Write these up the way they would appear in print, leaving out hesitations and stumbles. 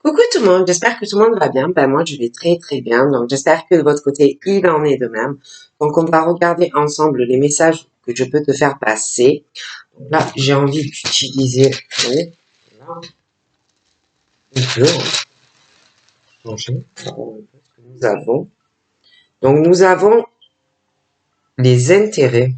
Coucou tout le monde, j'espère que tout le monde va bien. Ben moi je vais très très bien, donc j'espère que de votre côté il en est de même. Donc on va regarder ensemble les messages que je peux te faire passer. Donc là j'ai envie d'utiliser un peu changer ce que nous avons. Donc nous avons les intérêts,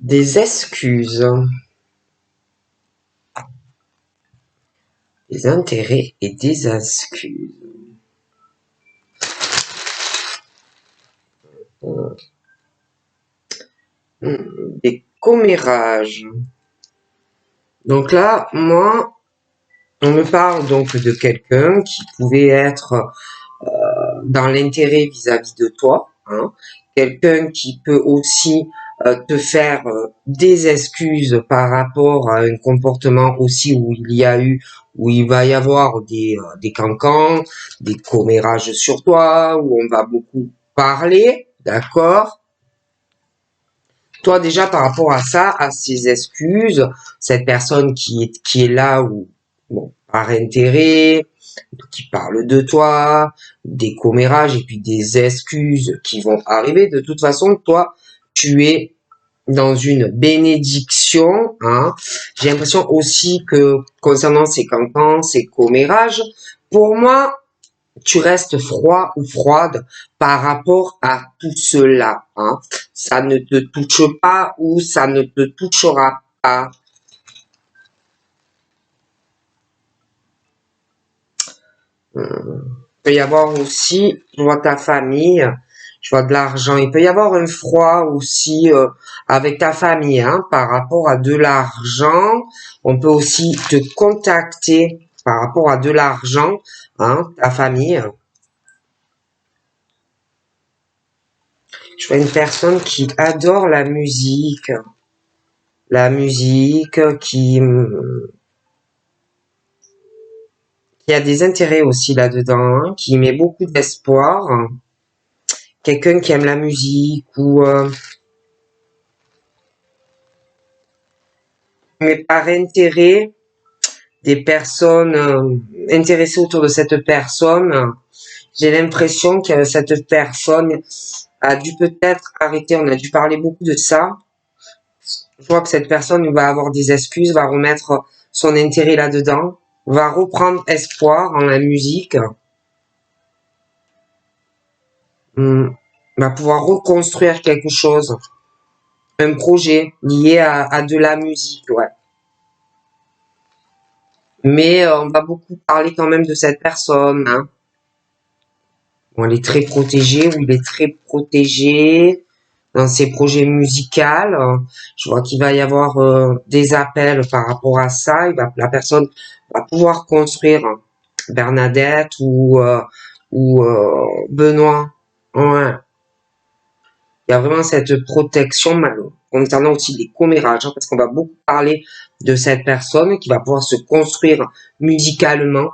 des excuses, des intérêts et des excuses. Des commérages. Donc là, moi, on me parle donc de quelqu'un qui pouvait être dans l'intérêt vis-à-vis de toi, hein. Quelqu'un qui peut aussi te faire des excuses par rapport à un comportement aussi où il va y avoir des cancans, des commérages sur toi, où on va beaucoup parler, d'accord? Toi déjà par rapport à ça, à ces excuses, cette personne qui est là ou bon, par intérêt, qui parle de toi, des commérages et puis des excuses qui vont arriver. De toute façon, toi, tu es dans une bénédiction, hein. J'ai l'impression aussi que concernant ces cancans, ces commérages, pour moi, tu restes froid ou froide par rapport à tout cela, hein. Ça ne te touche pas ou ça ne te touchera pas. Il peut y avoir aussi, je vois ta famille, je vois de l'argent. Il peut y avoir un froid aussi avec ta famille, hein, par rapport à de l'argent. On peut aussi te contacter par rapport à de l'argent, hein, ta famille. Je vois une personne qui adore la musique, qui a des intérêts aussi là-dedans, hein, qui met beaucoup d'espoir. Quelqu'un qui aime la musique ou mais par intérêt, des personnes intéressées autour de cette personne. J'ai l'impression que cette personne a dû peut-être arrêter, on a dû parler beaucoup de ça. Je vois que cette personne va avoir des excuses, va remettre son intérêt là-dedans, va reprendre espoir en la musique, va pouvoir reconstruire quelque chose, un projet lié à de la musique, ouais. Mais on va beaucoup parler quand même de cette personne, hein. Bon, elle est très protégée ou il est très protégé dans ses projets musicaux. Je vois qu'il va y avoir des appels par rapport à ça. La personne va pouvoir construire Bernadette ou Benoît. Ouais. Il y a vraiment cette protection concernant aussi les commérages, hein, parce qu'on va beaucoup parler de cette personne qui va pouvoir se construire musicalement.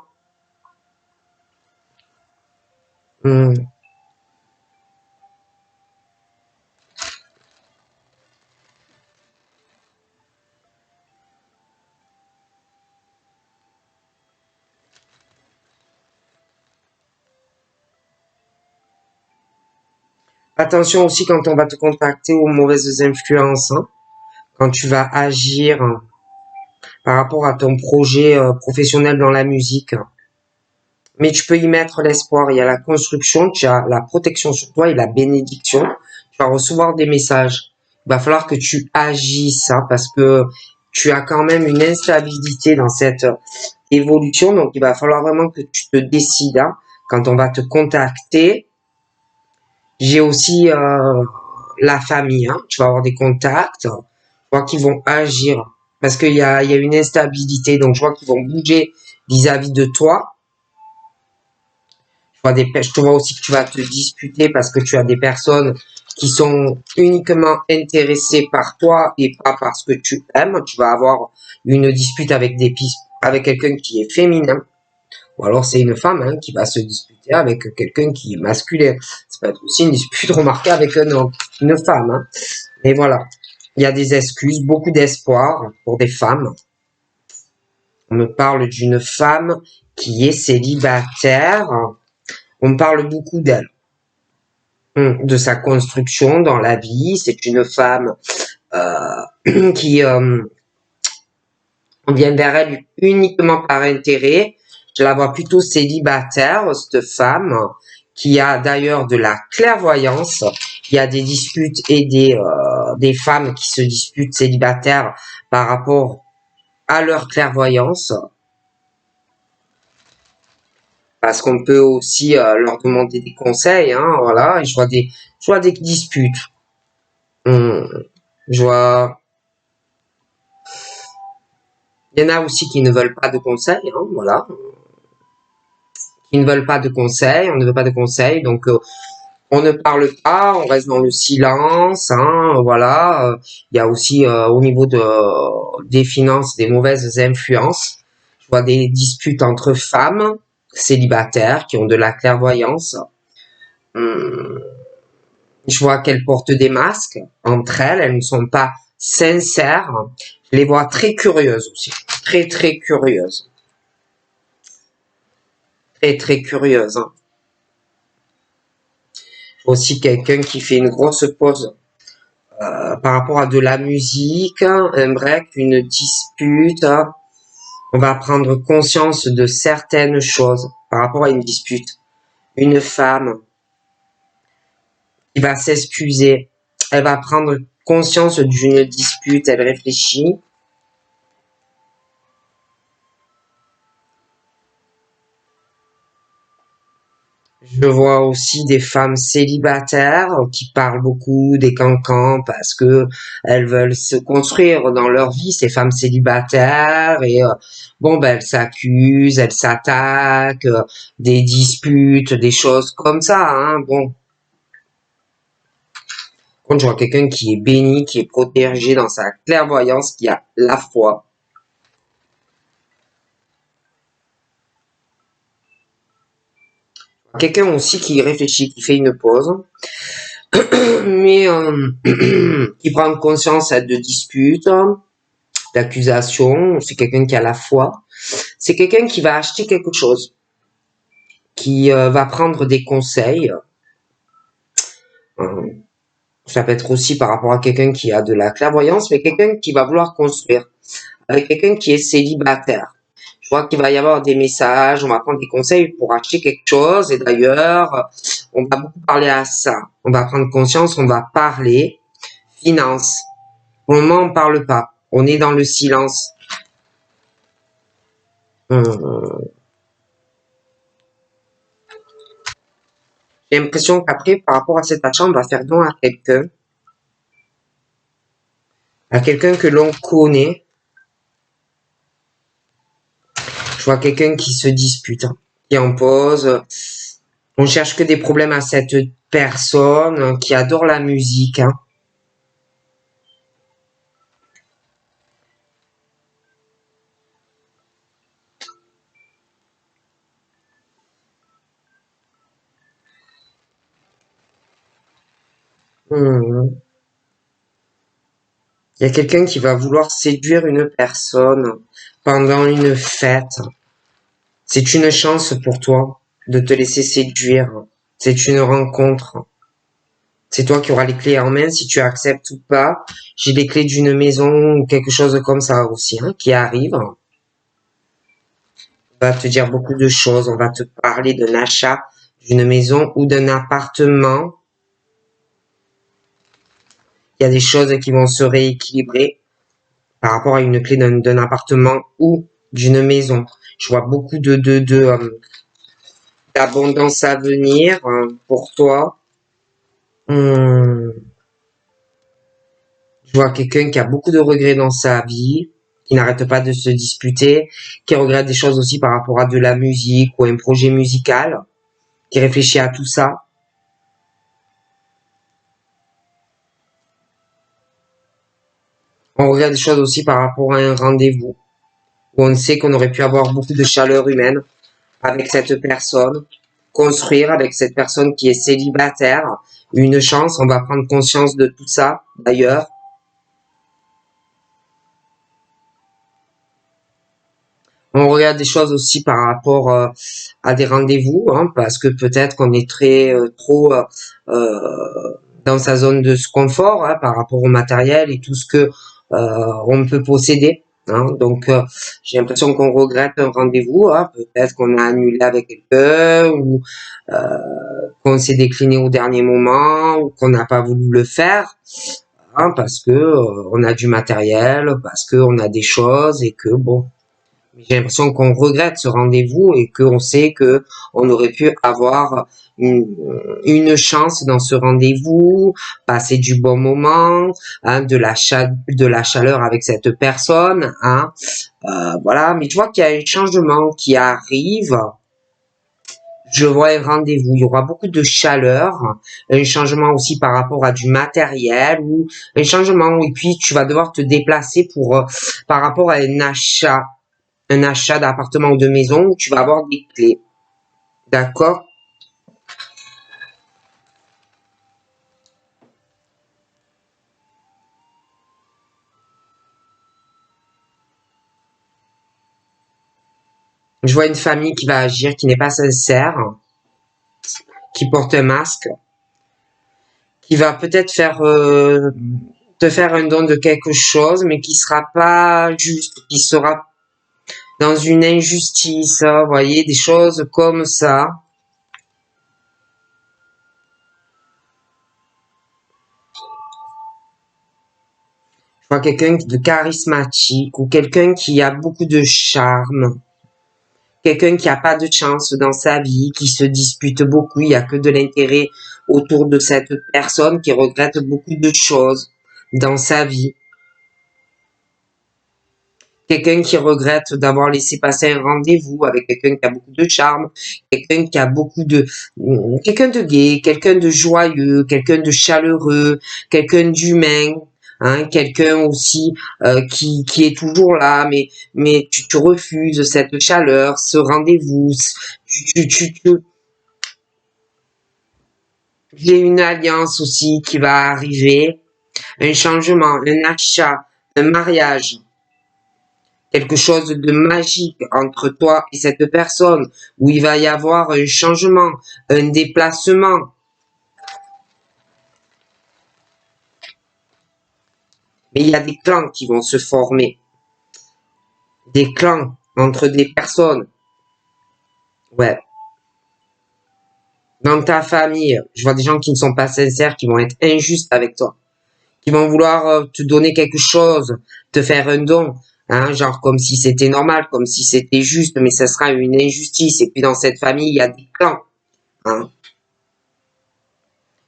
Attention aussi quand on va te contacter aux mauvaises influences, hein, quand tu vas agir par rapport à ton projet professionnel dans la musique. Mais tu peux y mettre l'espoir. Il y a la construction, tu as la protection sur toi et la bénédiction. Tu vas recevoir des messages. Il va falloir que tu agisses, hein, parce que tu as quand même une instabilité dans cette évolution. Donc, il va falloir vraiment que tu te décides, hein, quand on va te contacter. J'ai aussi la famille, hein. Tu vas avoir des contacts. Je vois qu'ils vont agir parce qu'il y a une instabilité. Donc, je vois qu'ils vont bouger vis-à-vis de toi. Je te vois aussi que tu vas te disputer parce que tu as des personnes qui sont uniquement intéressées par toi et pas parce que tu aimes. Tu vas avoir une dispute avec avec quelqu'un qui est féminin. Ou alors c'est une femme hein, qui va se disputer avec quelqu'un qui est masculin. Ça peut être aussi une dispute remarquée avec un homme, une femme. Hein. Et voilà, il y a des excuses, beaucoup d'espoir pour des femmes. On me parle d'une femme qui est célibataire. On me parle beaucoup d'elle, de sa construction dans la vie. C'est une femme qui on vient vers elle uniquement par intérêt. Je la vois plutôt célibataire, cette femme, qui a d'ailleurs de la clairvoyance. Il y a des disputes et des femmes qui se disputent célibataires par rapport à leur clairvoyance. Parce qu'on peut aussi leur demander des conseils, hein, voilà. Et je vois des disputes. Je vois. Il y en a aussi qui ne veulent pas de conseils, hein, voilà. Qui ne veulent pas de conseils, on ne veut pas de conseils, donc on ne parle pas, on reste dans le silence, hein, voilà. Il y a aussi au niveau des finances des mauvaises influences. Je vois des disputes entre femmes célibataires qui ont de la clairvoyance. Je vois qu'elles portent des masques entre elles, elles ne sont pas sincères. Je les vois très curieuses aussi, très très curieuses. Très très curieuses. Hein. Aussi quelqu'un qui fait une grosse pause par rapport à de la musique, un break, une dispute. On va prendre conscience de certaines choses par rapport à une dispute. Une femme qui va s'excuser, elle va prendre conscience d'une dispute, elle réfléchit. Je vois aussi des femmes célibataires qui parlent beaucoup des cancans parce que elles veulent se construire dans leur vie, ces femmes célibataires, et bon ben elles s'accusent, elles s'attaquent, des disputes, des choses comme ça, hein, bon. Quand je vois quelqu'un qui est béni, qui est protégé dans sa clairvoyance, qui a la foi. Quelqu'un aussi qui réfléchit, qui fait une pause. Mais qui prend conscience de disputes, d'accusations, c'est quelqu'un qui a la foi, c'est quelqu'un qui va acheter quelque chose, qui va prendre des conseils. Euh, ça peut être aussi par rapport à quelqu'un qui a de la clairvoyance, mais quelqu'un qui va vouloir construire, avec quelqu'un qui est célibataire. Je vois qu'il va y avoir des messages, on va prendre des conseils pour acheter quelque chose, et d'ailleurs, on va beaucoup parler à ça. On va prendre conscience, on va parler finance. Pour le moment, on parle pas. On est dans le silence. J'ai l'impression qu'après, par rapport à cet achat, on va faire don à quelqu'un que l'on connaît. Je vois quelqu'un qui se dispute, hein, qui en pose. On cherche que des problèmes à cette personne qui adore la musique. Hein. Il y a quelqu'un qui va vouloir séduire une personne pendant une fête. C'est une chance pour toi de te laisser séduire. C'est une rencontre. C'est toi qui auras les clés en main si tu acceptes ou pas. J'ai les clés d'une maison ou quelque chose comme ça aussi hein, qui arrive. On va te dire beaucoup de choses. On va te parler d'un achat d'une maison ou d'un appartement. Il y a des choses qui vont se rééquilibrer par rapport à une clé d'un appartement ou d'une maison. Je vois beaucoup d'abondance à venir pour toi. Je vois quelqu'un qui a beaucoup de regrets dans sa vie, qui n'arrête pas de se disputer, qui regrette des choses aussi par rapport à de la musique ou un projet musical, qui réfléchit à tout ça. On regrette des choses aussi par rapport à un rendez-vous, où on sait qu'on aurait pu avoir beaucoup de chaleur humaine. avec cette personne, construire avec cette personne qui est célibataire, une chance, on va prendre conscience de tout ça, d'ailleurs. On regarde des choses aussi par rapport à des rendez-vous, hein, parce que peut-être qu'on est très trop dans sa zone de confort hein, par rapport au matériel et tout ce que on peut posséder. Hein. Donc j'ai l'impression qu'on regrette un rendez-vous, hein, peut-être qu'on a annulé avec quelqu'un ou qu'on s'est décliné au dernier moment ou qu'on n'a pas voulu le faire. Hein, parce que on a du matériel, parce qu'on a des choses et que bon, j'ai l'impression qu'on regrette ce rendez-vous et qu'on sait que on aurait pu avoir une chance dans ce rendez-vous, passer du bon moment, hein, de la chaleur avec cette personne, hein, voilà. Mais tu vois qu'il y a un changement qui arrive. Je vois un rendez-vous, il y aura beaucoup de chaleur, un changement aussi par rapport à du matériel ou un changement et puis tu vas devoir te déplacer pour par rapport à un achat d'appartement ou de maison où tu vas avoir des clés. D'accord? Je vois une famille qui va agir, qui n'est pas sincère, qui porte un masque, qui va peut-être faire te faire un don de quelque chose, mais qui sera pas juste, qui sera dans une injustice, vous voyez, des choses comme ça. Je vois quelqu'un de charismatique ou quelqu'un qui a beaucoup de charme. Quelqu'un qui a pas de chance dans sa vie, qui se dispute beaucoup, il y a que de l'intérêt autour de cette personne qui regrette beaucoup de choses dans sa vie. Quelqu'un qui regrette d'avoir laissé passer un rendez-vous avec quelqu'un qui a beaucoup de charme, quelqu'un qui a beaucoup de, quelqu'un de gai, quelqu'un de joyeux, quelqu'un de chaleureux, quelqu'un d'humain, hein, quelqu'un aussi qui est toujours là, mais tu refuses cette chaleur, ce rendez-vous, j'ai une alliance aussi qui va arriver, un changement, un achat, un mariage, quelque chose de magique entre toi et cette personne, où il va y avoir un changement, un déplacement. Mais il y a des clans qui vont se former, des clans entre des personnes. Ouais. Dans ta famille, je vois des gens qui ne sont pas sincères, qui vont être injustes avec toi, qui vont vouloir te donner quelque chose, te faire un don, hein, genre comme si c'était normal, comme si c'était juste, mais ça sera une injustice. Et puis dans cette famille, il y a des clans. Hein.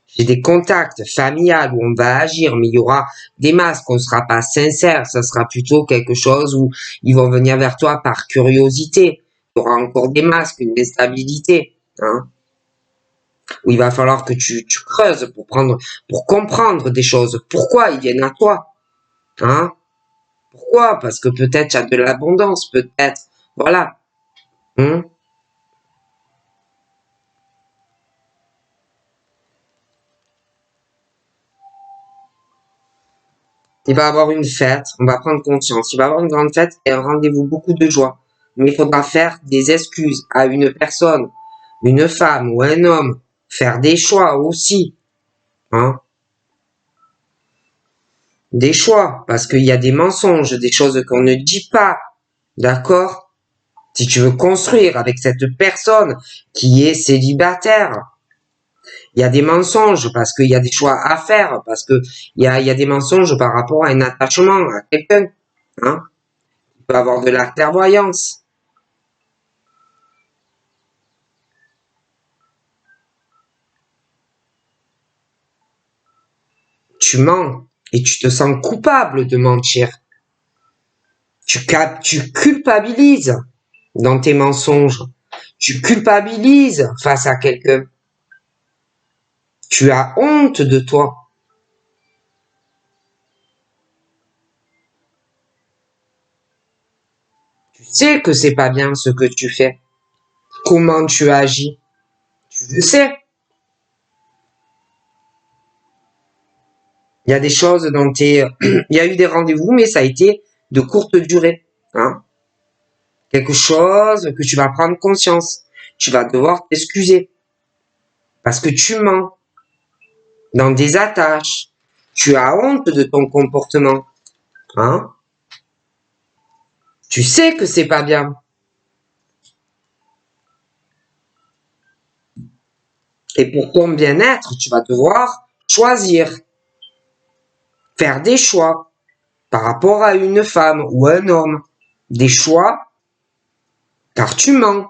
J'ai des contacts familiales où on va agir, mais il y aura des masques, on ne sera pas sincère, ça sera plutôt quelque chose où ils vont venir vers toi par curiosité. Il y aura encore des masques, une instabilité, hein, où il va falloir que tu creuses pour comprendre des choses. Pourquoi ils viennent à toi, hein? Pourquoi? Parce que peut-être tu as de l'abondance, peut-être, voilà. Hein. Il va y avoir une fête, on va prendre conscience. Il va y avoir une grande fête et un rendez-vous, beaucoup de joie. Mais il faudra faire des excuses à une personne, une femme ou un homme. Faire des choix aussi. Hein? Des choix, parce qu'il y a des mensonges, des choses qu'on ne dit pas. D'accord? Si tu veux construire avec cette personne qui est célibataire, il y a des mensonges parce qu'il y a des choix à faire, parce que il y a des mensonges par rapport à un attachement à quelqu'un. Hein? Il peut avoir de la clairvoyance. Tu mens et tu te sens coupable de mentir. Tu culpabilises dans tes mensonges. Tu culpabilises face à quelqu'un. Tu as honte de toi. Tu sais que c'est pas bien ce que tu fais. comment tu agis. Tu le sais. Il y a des choses dont il y a eu des rendez-vous, mais ça a été de courte durée. Hein. Quelque chose que tu vas prendre conscience. Tu vas devoir t'excuser. Parce que tu mens dans des attaches. Tu as honte de ton comportement. Hein. Tu sais que c'est pas bien. Et pour ton bien-être, tu vas devoir choisir. Faire des choix par rapport à une femme ou un homme. Des choix car tu mens.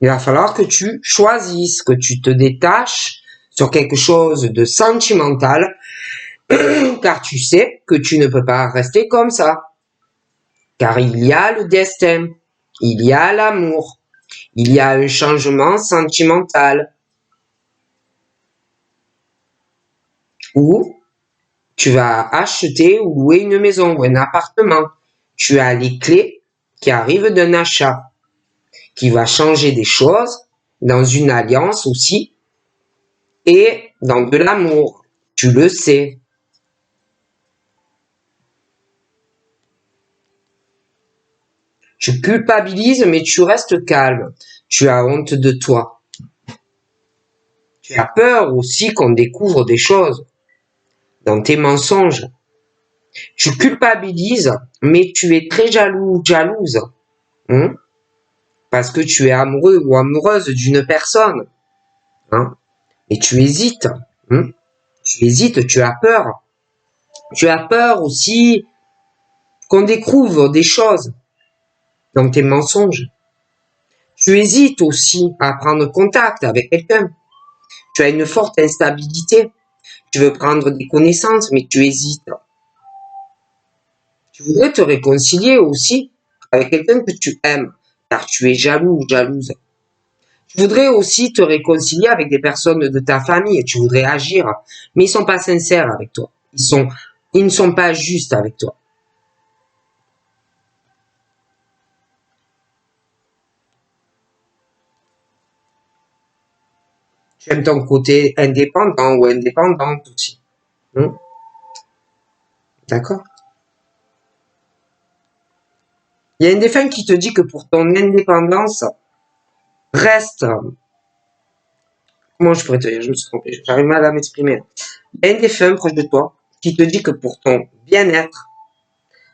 Il va falloir que tu choisisses, que tu te détaches sur quelque chose de sentimental car tu sais que tu ne peux pas rester comme ça. Car il y a le destin, il y a l'amour, il y a un changement sentimental. Ou tu vas acheter ou louer une maison ou un appartement. Tu as les clés qui arrivent d'un achat, qui va changer des choses dans une alliance aussi et dans de l'amour. Tu le sais. Tu culpabilises, mais tu restes calme. Tu as honte de toi. Tu as peur aussi qu'on découvre des choses dans tes mensonges. Tu culpabilises, mais tu es très jaloux ou jalouse. Hein? Parce que tu es amoureux ou amoureuse d'une personne. Hein? Et tu hésites. Hein? Tu hésites, tu as peur. Tu as peur aussi qu'on découvre des choses dans tes mensonges. Tu hésites aussi à prendre contact avec quelqu'un. Tu as une forte instabilité. Tu veux prendre des connaissances, mais tu hésites. Tu voudrais te réconcilier aussi avec quelqu'un que tu aimes, car tu es jaloux ou jalouse. Tu voudrais aussi te réconcilier avec des personnes de ta famille et tu voudrais agir, mais ils sont pas sincères avec toi. Ils ne sont pas justes avec toi. Tu aimes ton côté indépendant ou indépendante aussi. D'accord? Il y a une défunte qui te dit que pour ton indépendance, reste. Comment je pourrais te dire? Je me suis trompé. J'arrive mal à m'exprimer. Il y a une défunte proche de toi qui te dit que pour ton bien-être,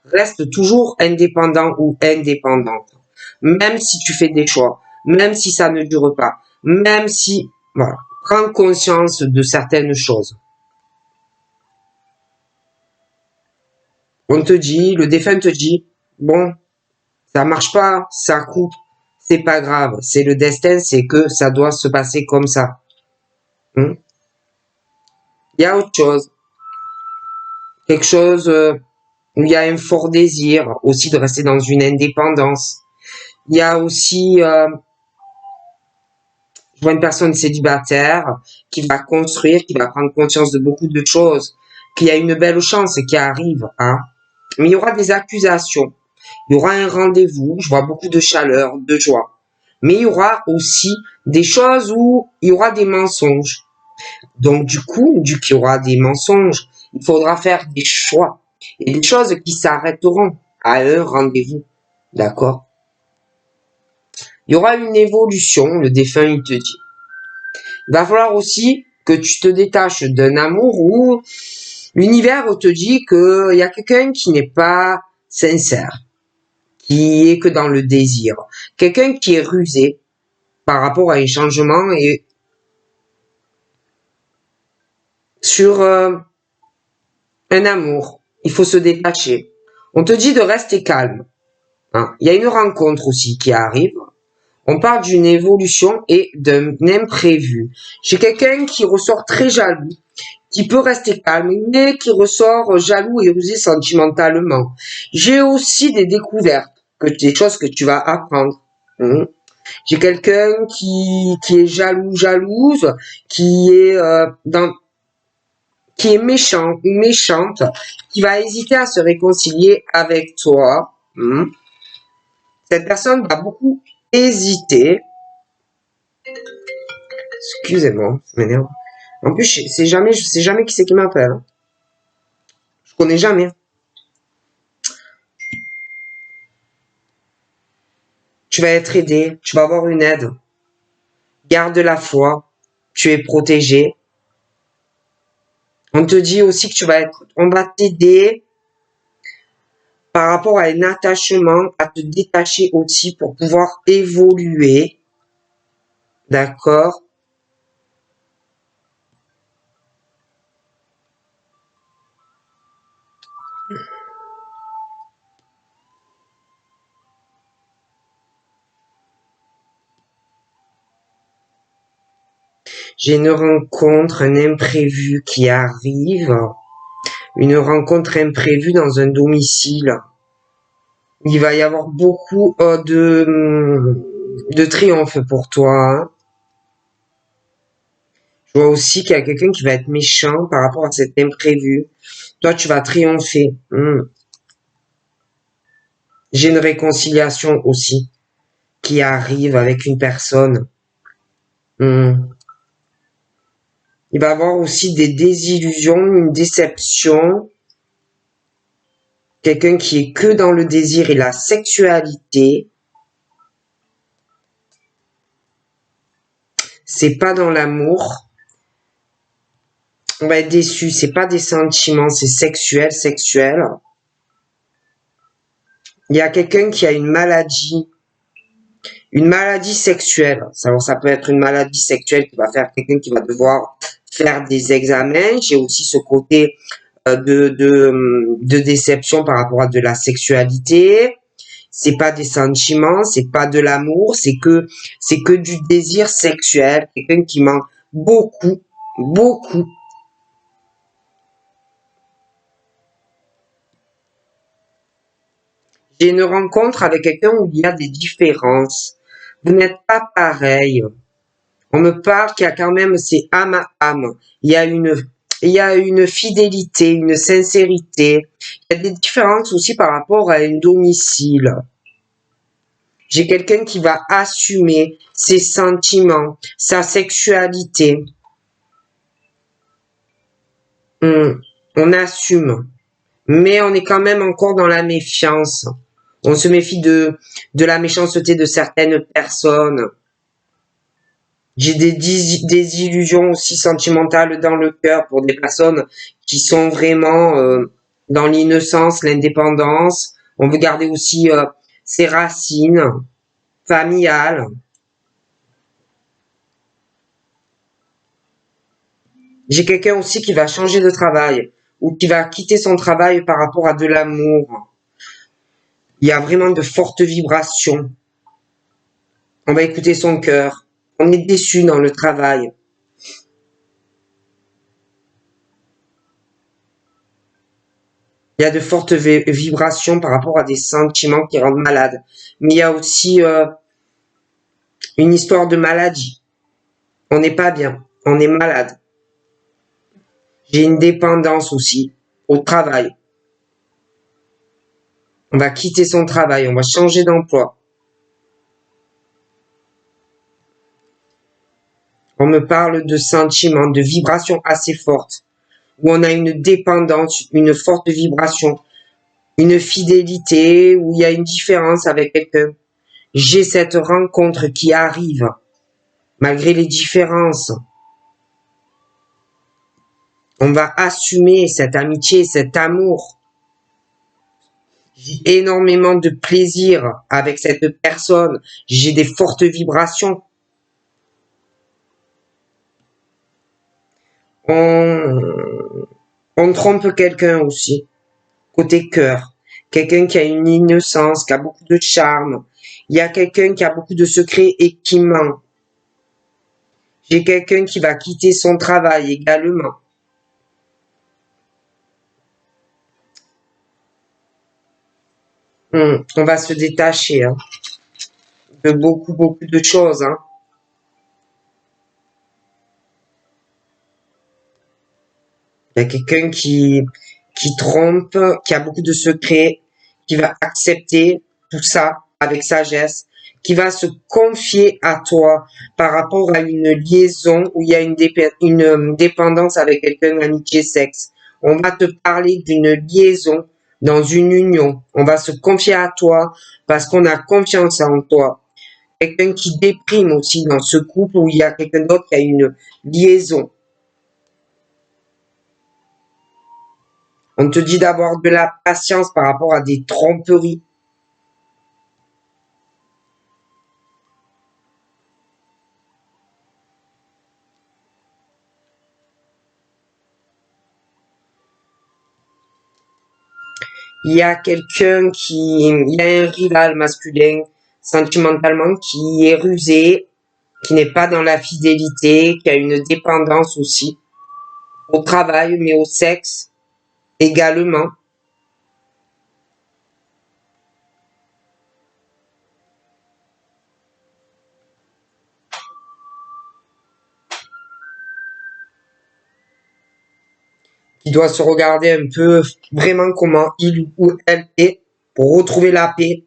reste toujours indépendant ou indépendante. Même si tu fais des choix, même si ça ne dure pas, même si, voilà, prends conscience de certaines choses. On te dit, le défunt te dit, bon, ça marche pas, ça coupe, c'est pas grave, c'est le destin, c'est que ça doit se passer comme ça. Il y a autre chose, quelque chose où il y a un fort désir aussi de rester dans une indépendance. Il y a aussi, je vois une personne célibataire qui va construire, qui va prendre conscience de beaucoup de choses, qu'il y a une belle chance qui arrive, hein. Mais il y aura des accusations, il y aura un rendez-vous, je vois beaucoup de chaleur, de joie. Mais il y aura aussi des choses où il y aura des mensonges. Donc du coup, vu qu'il y aura des mensonges, il faudra faire des choix et des choses qui s'arrêteront à un rendez-vous. D'accord? Il y aura une évolution, le défunt il te dit. Il va falloir aussi que tu te détaches d'un amour où l'univers te dit qu'il y a quelqu'un qui n'est pas sincère, qui est que dans le désir, quelqu'un qui est rusé par rapport à un changement et sur un amour. Il faut se détacher. On te dit de rester calme. Hein. Il y a une rencontre aussi qui arrive. On parle d'une évolution et d'un imprévu. J'ai quelqu'un qui ressort très jaloux, qui peut rester calme, mais qui ressort jaloux et rusé sentimentalement. J'ai aussi des découvertes, des choses que tu vas apprendre. J'ai quelqu'un qui est jaloux, jalouse, qui est qui est méchant ou méchante, qui va hésiter à se réconcilier avec toi. Cette personne va beaucoup hésiter. Excusez-moi, ça m'énerve. En plus, je sais jamais qui c'est qui m'appelle. Je connais jamais. Tu vas être aidé, tu vas avoir une aide. Garde la foi, tu es protégé. On te dit aussi que on va t'aider par rapport à un attachement, à te détacher aussi pour pouvoir évoluer. D'accord? J'ai une rencontre, un imprévu qui arrive. Une rencontre imprévue dans un domicile. Il va y avoir beaucoup de triomphe pour toi. Hein. Je vois aussi qu'il y a quelqu'un qui va être méchant par rapport à cet imprévu. Toi, tu vas triompher. J'ai une réconciliation aussi qui arrive avec une personne. Il va y avoir aussi des désillusions, une déception. Quelqu'un qui est que dans le désir et la sexualité. C'est pas dans l'amour. On va être déçu. C'est pas des sentiments, c'est sexuel. Il y a quelqu'un qui a une maladie sexuelle. Ça peut être une maladie sexuelle qui va faire quelqu'un qui va devoir faire des examens. J'ai aussi ce côté de déception par rapport à de la sexualité. C'est pas des sentiments, c'est pas de l'amour, c'est que du désir sexuel. Quelqu'un qui ment beaucoup. J'ai une rencontre avec quelqu'un où il y a des différences. Vous n'êtes pas pareil. On me parle qu'il y a quand même, c'est âme à âme. Il y a une fidélité, une sincérité. Il y a des différences aussi par rapport à un domicile. J'ai quelqu'un qui va assumer ses sentiments, sa sexualité. On assume. Mais on est quand même encore dans la méfiance. On se méfie de la méchanceté de certaines personnes. J'ai des illusions aussi sentimentales dans le cœur pour des personnes qui sont vraiment dans l'innocence, l'indépendance. On veut garder aussi ses racines familiales. J'ai quelqu'un aussi qui va changer de travail ou qui va quitter son travail par rapport à de l'amour. Il y a vraiment de fortes vibrations. On va écouter son cœur. On est déçu dans le travail. Il y a de fortes vibrations par rapport à des sentiments qui rendent malade. Mais il y a aussi une histoire de maladie. On n'est pas bien. On est malade. J'ai une dépendance aussi au travail. On va quitter son travail. On va changer d'emploi. On me parle de sentiments, de vibrations assez fortes. Où on a une dépendance, une forte vibration. Une fidélité, où il y a une différence avec quelqu'un. J'ai cette rencontre qui arrive, malgré les différences. On va assumer cette amitié, cet amour. J'ai énormément de plaisir avec cette personne. J'ai des fortes vibrations. On trompe quelqu'un aussi, côté cœur. Quelqu'un qui a une innocence, qui a beaucoup de charme. Il y a quelqu'un qui a beaucoup de secrets et qui ment. J'ai quelqu'un qui va quitter son travail également. On va se détacher de beaucoup de choses. Il y a quelqu'un qui trompe, qui a beaucoup de secrets, qui va accepter tout ça avec sagesse, qui va se confier à toi par rapport à une liaison où il y a une dépendance avec quelqu'un, amitié, sexe. On va te parler d'une liaison dans une union. On va se confier à toi parce qu'on a confiance en toi. Quelqu'un qui déprime aussi dans ce couple où il y a quelqu'un d'autre qui a une liaison. On te dit d'avoir de la patience par rapport à des tromperies. Il y a il y a un rival masculin sentimentalement qui est rusé, qui n'est pas dans la fidélité, qui a une dépendance aussi au travail, mais au sexe également. Qui doit se regarder un peu vraiment comment il ou elle est pour retrouver la paix.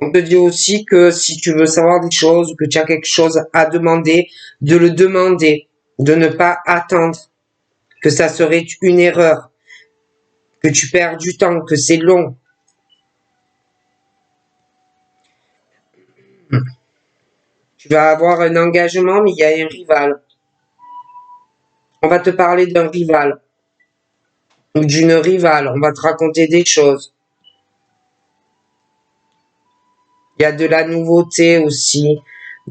On te dit aussi que si tu veux savoir des choses, que tu as quelque chose à demander, de le demander, de ne pas attendre, que ça serait une erreur, que tu perds du temps, que c'est long. Tu vas avoir un engagement, mais il y a un rival. On va te parler d'un rival ou d'une rivale. On va te raconter des choses. Il y a de la nouveauté aussi,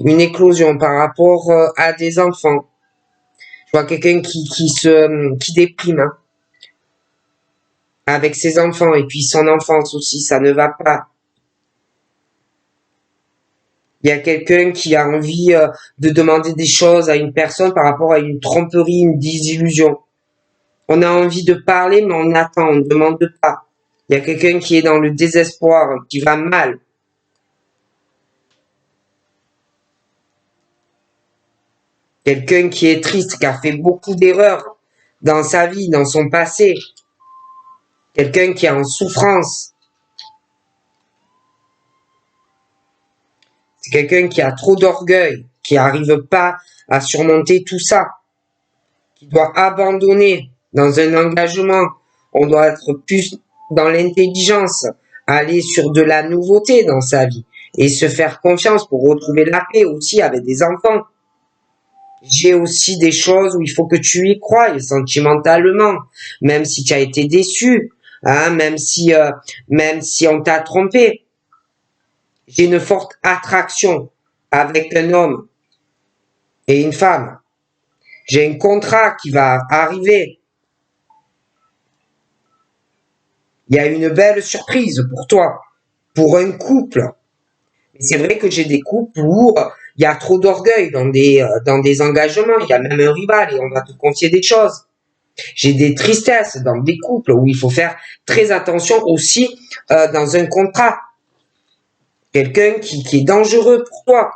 une éclosion par rapport à des enfants. Je vois quelqu'un qui déprime hein, avec ses enfants et puis son enfance aussi, ça ne va pas. Il y a quelqu'un qui a envie de demander des choses à une personne par rapport à une tromperie, une désillusion. On a envie de parler, mais on attend, on ne demande pas. Il y a quelqu'un qui est dans le désespoir, qui va mal. Quelqu'un qui est triste, qui a fait beaucoup d'erreurs dans sa vie, dans son passé. Quelqu'un qui est en souffrance. C'est quelqu'un qui a trop d'orgueil, qui n'arrive pas à surmonter tout ça, qui doit abandonner dans un engagement. On doit être plus dans l'intelligence, aller sur de la nouveauté dans sa vie et se faire confiance pour retrouver la paix aussi avec des enfants. J'ai aussi des choses où il faut que tu y croies sentimentalement, même si tu as été déçu, hein, même si on t'a trompé. J'ai une forte attraction avec un homme et une femme. J'ai un contrat qui va arriver. Il y a une belle surprise pour toi, pour un couple. Mais c'est vrai que j'ai des couples où il y a trop d'orgueil dans des engagements. Il y a même un rival et on va te confier des choses. J'ai des tristesses dans des couples où il faut faire très attention aussi dans un contrat. Quelqu'un qui est dangereux pour toi.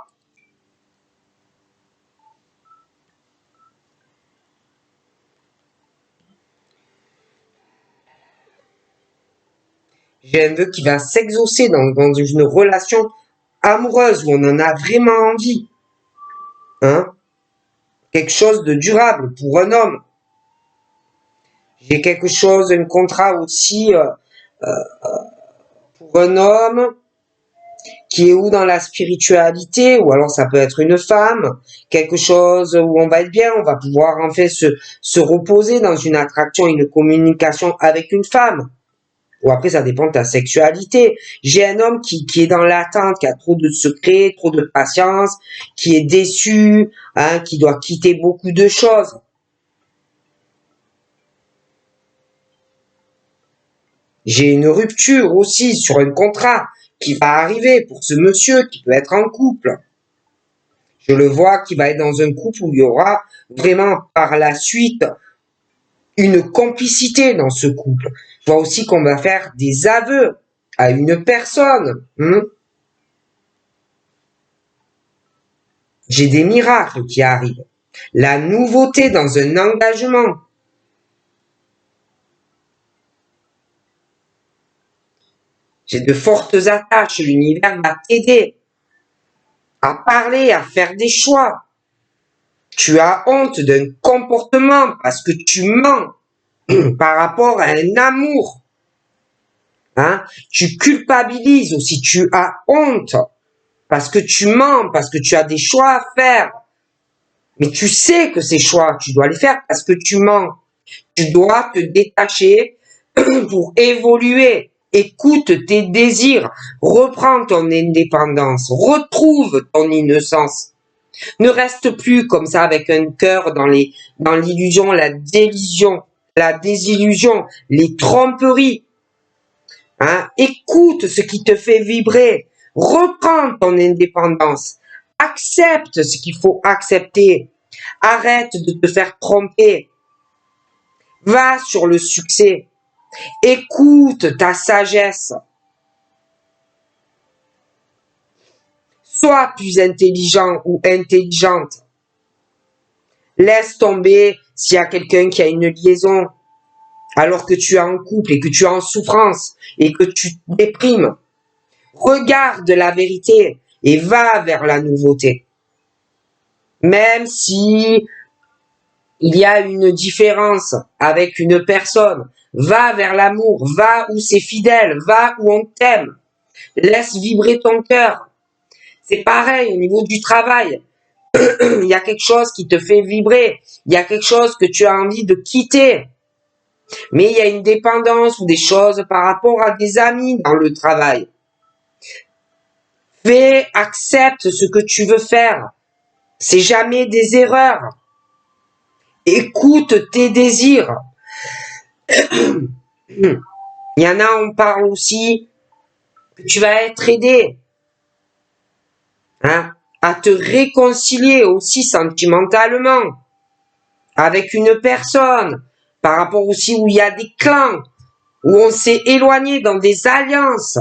J'ai un vœu qui va s'exaucer dans une relation amoureuse où on en a vraiment envie. Hein? Quelque chose de durable pour un homme. J'ai quelque chose, un contrat aussi pour un homme qui est où dans la spiritualité, ou alors ça peut être une femme, quelque chose où on va être bien, on va pouvoir en fait se reposer dans une attraction, une communication avec une femme. Ou après, ça dépend de ta sexualité. J'ai un homme qui est dans l'attente, qui a trop de secrets, trop de patience, qui est déçu, hein, qui doit quitter beaucoup de choses. J'ai une rupture aussi sur un contrat qui va arriver pour ce monsieur qui peut être en couple. Je le vois qui va être dans un couple où il y aura vraiment par la suite une complicité dans ce couple. Je vois aussi qu'on va faire des aveux à une personne. J'ai des miracles qui arrivent. La nouveauté dans un engagement. J'ai de fortes attaches. L'univers va t'aider à parler, à faire des choix. Tu as honte d'un comportement parce que tu mens par rapport à un amour. Hein? Tu culpabilises aussi, tu as honte parce que tu mens, parce que tu as des choix à faire. Mais tu sais que ces choix, tu dois les faire parce que tu mens. Tu dois te détacher pour évoluer. Écoute tes désirs. Reprends ton indépendance. Retrouve ton innocence. Ne reste plus comme ça avec un cœur dans l'illusion, la désillusion, les tromperies. Hein? Écoute ce qui te fait vibrer. Reprends ton indépendance. Accepte ce qu'il faut accepter. Arrête de te faire tromper. Va sur le succès. Écoute ta sagesse. Sois plus intelligent ou intelligente. Laisse tomber s'il y a quelqu'un qui a une liaison alors que tu es en couple et que tu es en souffrance et que tu déprimes. Regarde la vérité et va vers la nouveauté. Même si il y a une différence avec une personne, va vers l'amour, va où c'est fidèle, va où on t'aime. Laisse vibrer ton cœur. C'est pareil au niveau du travail. Il y a quelque chose qui te fait vibrer. Il y a quelque chose que tu as envie de quitter. Mais il y a une dépendance ou des choses par rapport à des amis dans le travail. Accepte ce que tu veux faire. C'est jamais des erreurs. Écoute tes désirs. Il y en a, on parle aussi que tu vas être aidé. Hein, à te réconcilier aussi sentimentalement avec une personne, par rapport aussi où il y a des clans, où on s'est éloigné dans des alliances.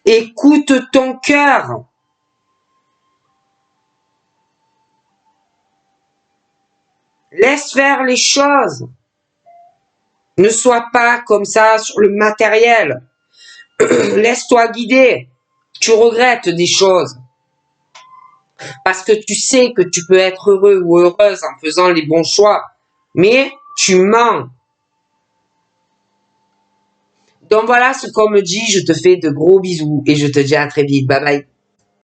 Écoute ton cœur. Laisse faire les choses. Ne sois pas comme ça sur le matériel. Laisse-toi guider. Tu regrettes des choses. Parce que tu sais que tu peux être heureux ou heureuse en faisant les bons choix. Mais tu mens. Donc voilà ce qu'on me dit. Je te fais de gros bisous et je te dis à très vite. Bye bye.